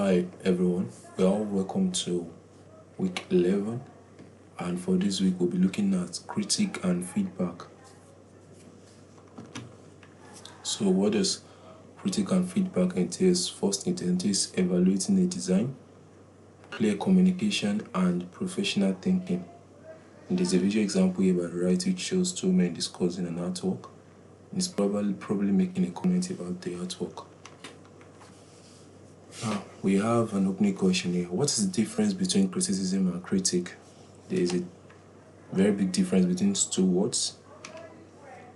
Hi everyone, welcome to week 11, and for this week we'll be looking at critique and feedback. So what does critique and feedback entails? First, it entails evaluating a design, clear communication, and professional thinking. And there's a visual example here by the right which shows two men discussing an artwork. He's probably making a comment about the artwork. Now, we have an opening question here. What is the difference between criticism and critique? There is a very big difference between these two words.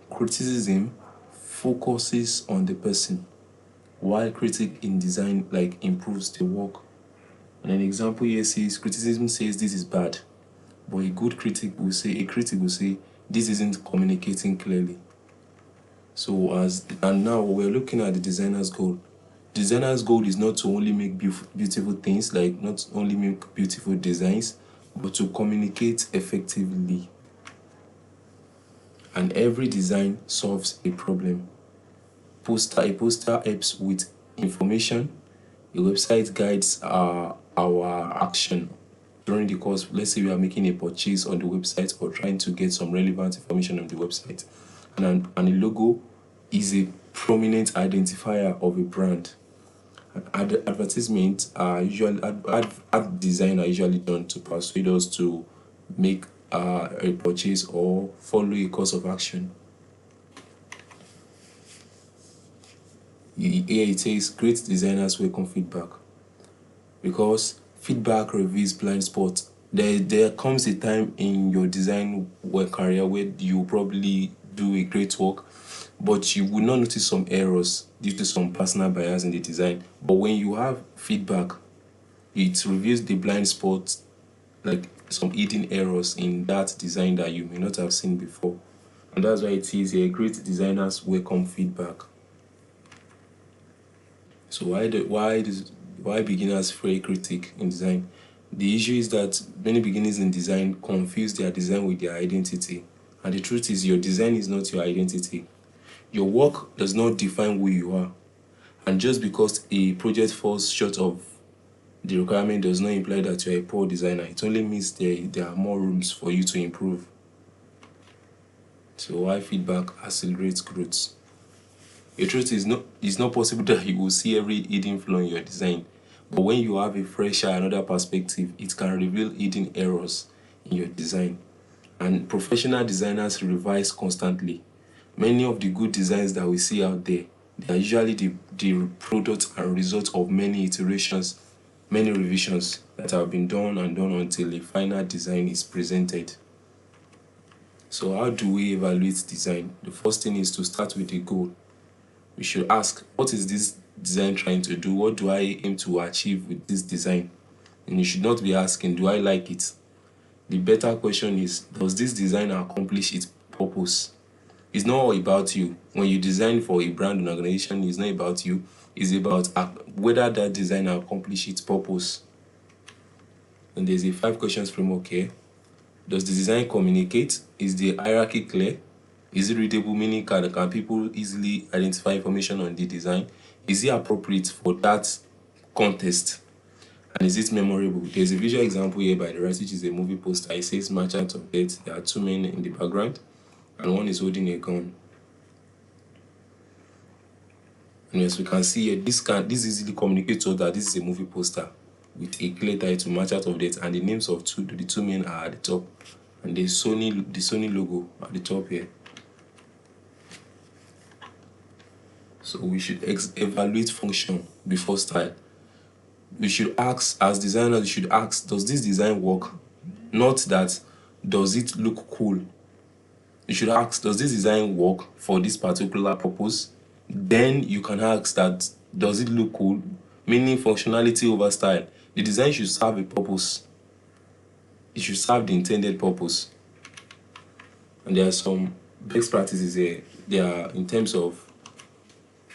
Criticism focuses on the person, while critique in design improves the work. And an example here says criticism says this is bad, but a critic will say this isn't communicating clearly. So now we're looking at the designer's goal. Designer's goal is not to only make beautiful things, not only make beautiful designs, but to communicate effectively. And every design solves a problem. A poster helps with information. A website guides our action during the course. Let's say we are making a purchase on the website or trying to get some relevant information on the website. And a logo is a prominent identifier of a brand. Advertisements are usually ad design are usually done to persuade us to make a purchase or follow a course of action. Here it says great designers welcome feedback, because feedback reveals blind spots. There comes a time in your design work career where you probably do a great work, but you will not notice some errors due to some personal bias in the design. But when you have feedback, it reveals the blind spots, like some hidden errors in that design that you may not have seen before. And that's why it says here great designers welcome feedback. So why beginners fear critique in design? The issue is that many beginners in design confuse their design with their identity. And the truth is, your design is not your identity. Your work does not define who you are. And just because a project falls short of the requirement does not imply that you're a poor designer. It only means there are more rooms for you to improve. So why feedback accelerates growth? The truth is, it's not possible that you will see every hidden flaw in your design. But when you have a fresher, another perspective, it can reveal hidden errors in your design. And professional designers revise constantly. Many of the good designs that we see out there, they are usually the product and result of many iterations, many revisions that have been done until a final design is presented. So how do we evaluate design? The first thing is to start with a goal. We should ask, what is this design trying to do? What do I aim to achieve with this design? And you should not be asking, do I like it? The better question is, does this design accomplish its purpose? It's not all about you. When you design for a brand and organization, it's not about you. It's about whether that design accomplishes its purpose. And there's a 5 questions framework here. Does the design communicate? Is the hierarchy clear? Is it readable, meaning can people easily identify information on the design? Is it appropriate for that context? And is it memorable? There's a visual example here by the right, which is a movie poster. It says Merchant of Death. There are 2 men in the background, and one is holding a gun. And as we can see here, this easily communicates to us that this is a movie poster with a clear title, Merchant of Death, and the names of the two men are at the top, and the Sony logo at the top here. So we should evaluate function before style. We should ask, as designers, we should ask, does this design work? Not that, does it look cool? You should ask, does this design work for this particular purpose? Then you can ask that, does it look cool? Meaning functionality over style. The design should serve a purpose. It should serve the intended purpose. And there are some best practices here. They are in terms of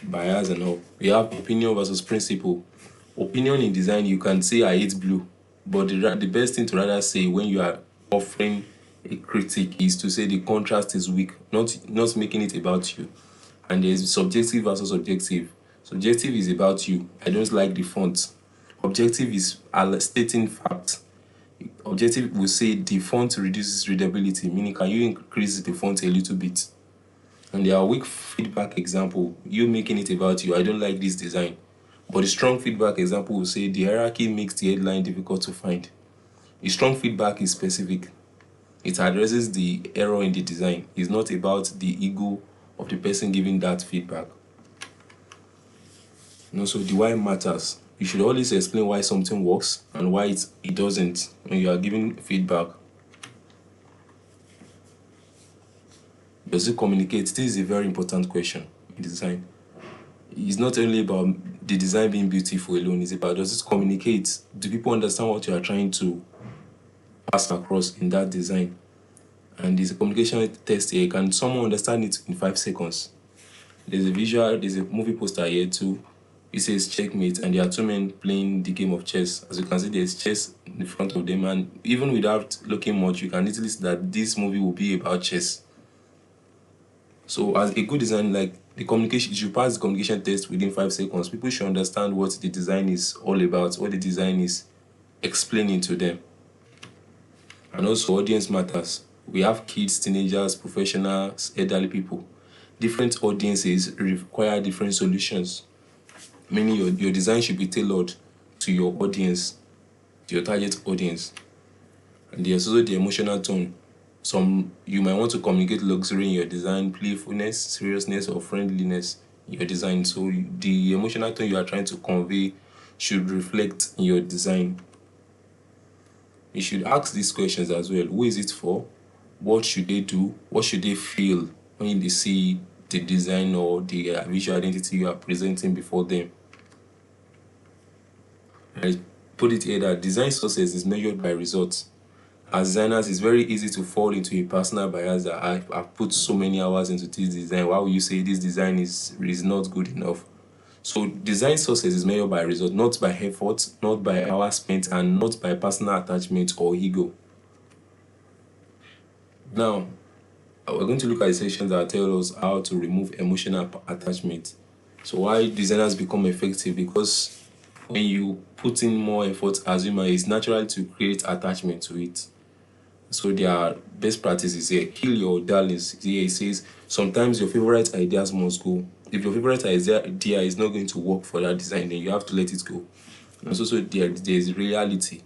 bias and all. We have opinion versus principle. Opinion in design, you can say I hate blue, but the best thing to rather say when you are offering a critique is to say the contrast is weak, not making it about you. And there's subjective versus objective. Subjective is about you. I don't like the font. Objective is stating facts. Objective will say the font reduces readability, meaning can you increase the font a little bit? And there are weak feedback example, you making it about you, I don't like this design. But the strong feedback example will say the hierarchy makes the headline difficult to find. The strong feedback is specific. It addresses the error in the design. It's not about the ego of the person giving that feedback. And also the why matters. You should always explain why something works and why it doesn't when you are giving feedback. Does it communicate? This is a very important question in design. It's not only about the design being beautiful alone, it's about does it communicate? Do people understand what you are trying to pass across in that design? And there's a communication test here. Can someone understand it in 5 seconds? There's a movie poster here too. It says checkmate, and there are two men playing the game of chess. As you can see, there's chess in front of them, and even without looking much, you can easily see that this movie will be about chess. So as a good design, like the communication, you should pass the communication test within 5 seconds. People should understand what the design is all about, what the design is explaining to them. And also audience matters. We have kids, teenagers, professionals, elderly people. Different audiences require different solutions, meaning your design should be tailored to your audience, to your target audience. And there's also the emotional tone. You might want to communicate luxury in your design, playfulness, seriousness, or friendliness in your design. So the emotional tone you are trying to convey should reflect in your design. You should ask these questions as well. Who is it for? What should they do? What should they feel when they see the design or the visual identity you are presenting before them? I put it here that design success is measured by results. As designers, it's very easy to fall into a personal bias that I've put so many hours into this design. Why would you say this design is not good enough? So design success is measured by result, not by effort, not by hours spent, and not by personal attachment or ego. Now, we're going to look at the sections that tell us how to remove emotional attachment. So why designers become effective? Because when you put in more effort as human, it's natural to create attachment to it. So there are best practices here. Kill your darlings. Here it says sometimes your favorite ideas must go. If your favorite idea is not going to work for that design, then you have to let it go. And also there's reality.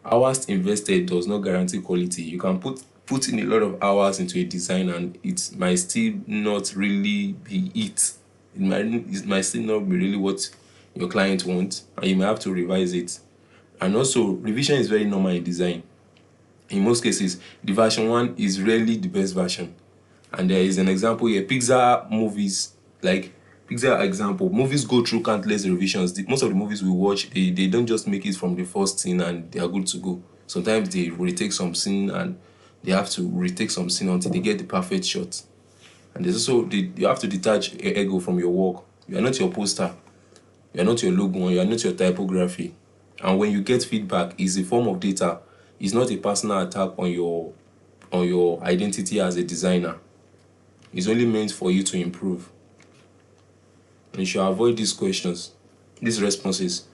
Hours invested does not guarantee quality. You can put in a lot of hours into a design and it might still not really be it. It might still not be really what your client wants, and you might have to revise it. And also revision is very normal in design. In most cases, the version 1 is rarely the best version. And there is an example here. Pixar movies, like Pixar example, movies go through countless revisions. Most of the movies we watch, they don't just make it from the first scene and they are good to go. Sometimes they retake some scene and they have to retake some scene until they get the perfect shot. And there's also, you have to detach ego from your work. You are not your poster. You are not your logo. You are not your typography. And when you get feedback, it's a form of data. It's not a personal attack on your identity as a designer. It's only meant for you to improve. And you should avoid these questions, these responses.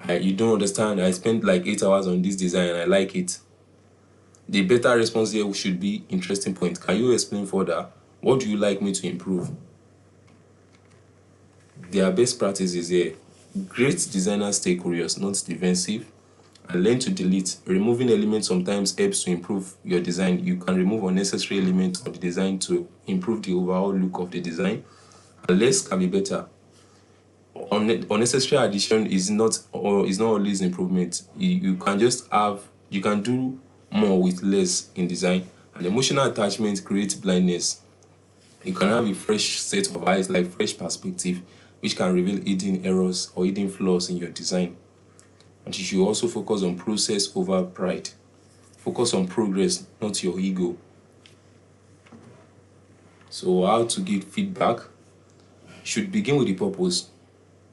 You don't understand. I spent like 8 hours on this design and I like it. The better response here should be interesting point. Can you explain further? What do you like me to improve? There are best practices here. Great designers stay curious, not defensive, and learn to delete. Removing elements sometimes helps to improve your design. You can remove unnecessary elements of the design to improve the overall look of the design. And less can be better. Unnecessary addition is not always improvement. You can do more with less in design. And emotional attachment creates blindness. You can have a fresh set of eyes, like fresh perspective, which can reveal hidden errors or hidden flaws in your design. And you should also focus on process over pride. Focus on progress, not your ego. So how to give feedback? You should begin with the purpose.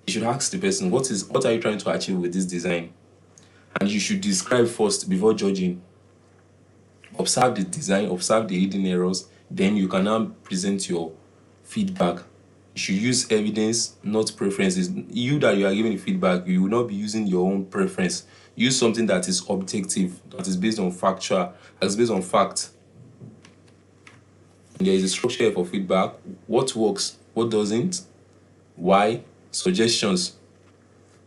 You should ask the person, what are you trying to achieve with this design? And you should describe first before judging. Observe the design, observe the hidden errors, then you can now present your feedback. You should use evidence, not preferences. You that you are giving the feedback, you will not be using your own preference. Use something that is objective, that is based on factual, that's based on fact. And there is a structure for feedback. What works, what doesn't, why, suggestions.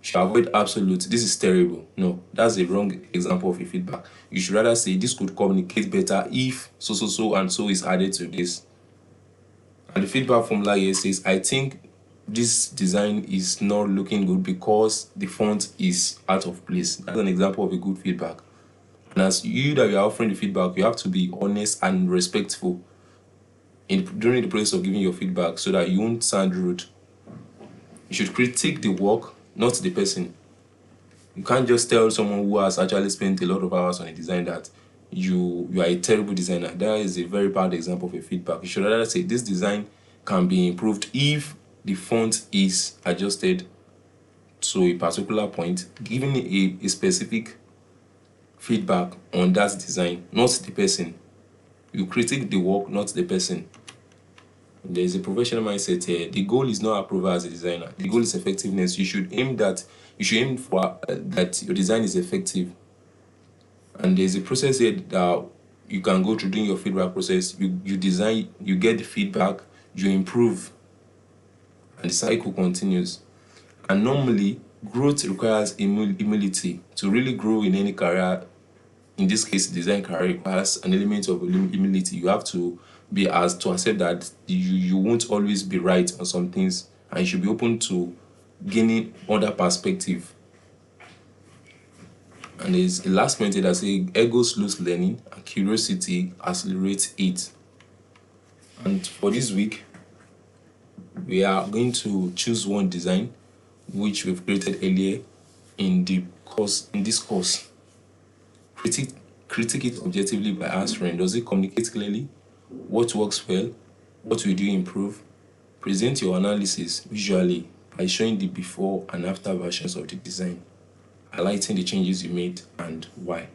You should avoid absolute. This is terrible. No, that's a wrong example of a feedback. You should rather say this could communicate better if so so so and so is added to this. And the feedback formula here says, I think this design is not looking good because the font is out of place. That's an example of a good feedback. And as you that you are offering the feedback, you have to be honest and respectful during the process of giving your feedback so that you won't sound rude. You should critique the work, not the person. You can't just tell someone who has actually spent a lot of hours on a design that you are a terrible designer. That is a very bad example of a feedback. You should rather say this design can be improved if the font is adjusted to a particular point, giving a specific feedback on that design, not the person. You critique the work, not the person. There is a professional mindset here. The goal is not approval as a designer. The goal is effectiveness. You should aim for that your design is effective. And there's a process here that you can go through during your feedback process. You design, you get the feedback, you improve, and the cycle continues. And normally, growth requires humility. To really grow in any career, in this case, design career, requires an element of humility. You have to be asked to accept that you won't always be right on some things, and you should be open to gaining other perspective. And there's a last point here that says ego slows learning and curiosity accelerates it. And for this week, we are going to choose one design which we've created earlier in this course. Critique it objectively by answering, does it communicate clearly? What works well? What will you improve? Present your analysis visually by showing the before and after versions of the design, highlighting the changes you made and why.